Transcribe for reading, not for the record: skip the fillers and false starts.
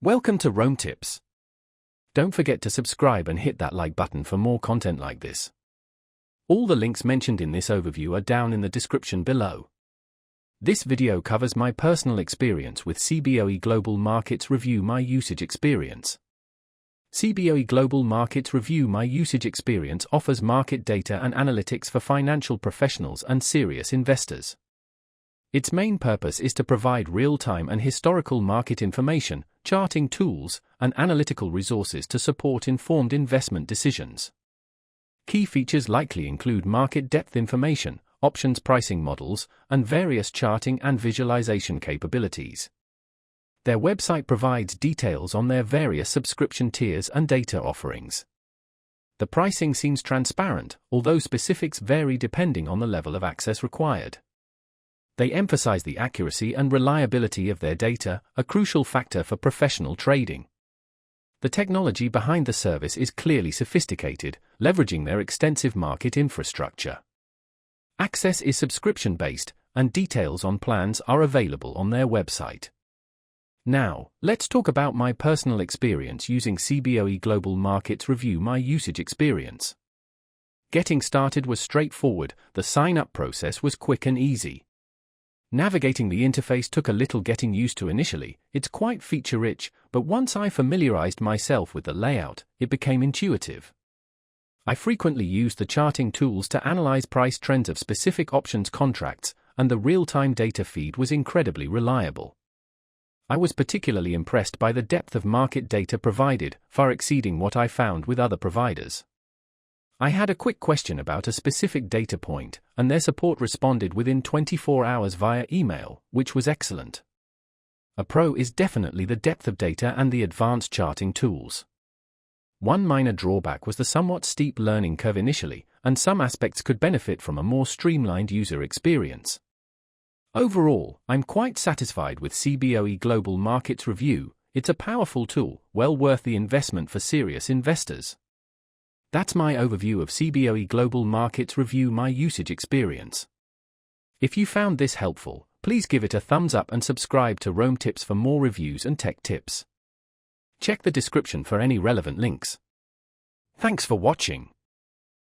Welcome to Rome Tips. Don't forget to subscribe and hit that like button for more content like this. All the links mentioned in this overview are down in the description below. This video covers my personal experience with Cboe Global Markets Review My Usage Experience. Cboe Global Markets Review My Usage Experience offers market data and analytics for financial professionals and serious investors. Its main purpose is to provide real-time and historical market information, charting tools, and analytical resources to support informed investment decisions. Key features likely include market depth information, options pricing models, and various charting and visualization capabilities. Their website provides details on their various subscription tiers and data offerings. The pricing seems transparent, although specifics vary depending on the level of access required. They emphasize the accuracy and reliability of their data, a crucial factor for professional trading. The technology behind the service is clearly sophisticated, leveraging their extensive market infrastructure. Access is subscription-based, and details on plans are available on their website. Now, let's talk about my personal experience using Cboe Global Markets Review My Usage Experience. Getting started was straightforward. The sign-up process was quick and easy. Navigating the interface took a little getting used to initially. It's quite feature-rich, but once I familiarized myself with the layout, it became intuitive. I frequently used the charting tools to analyze price trends of specific options contracts, and the real-time data feed was incredibly reliable. I was particularly impressed by the depth of market data provided, far exceeding what I found with other providers. I had a quick question about a specific data point, and their support responded within 24 hours via email, which was excellent. A pro is definitely the depth of data and the advanced charting tools. One minor drawback was the somewhat steep learning curve initially, and some aspects could benefit from a more streamlined user experience. Overall, I'm quite satisfied with Cboe Global Markets Review. It's a powerful tool, well worth the investment for serious investors. That's my overview of Cboe Global Markets Review My Usage Experience. If you found this helpful, please give it a thumbs up and subscribe to Rome Tips for more reviews and tech tips. Check the description for any relevant links. Thanks for watching.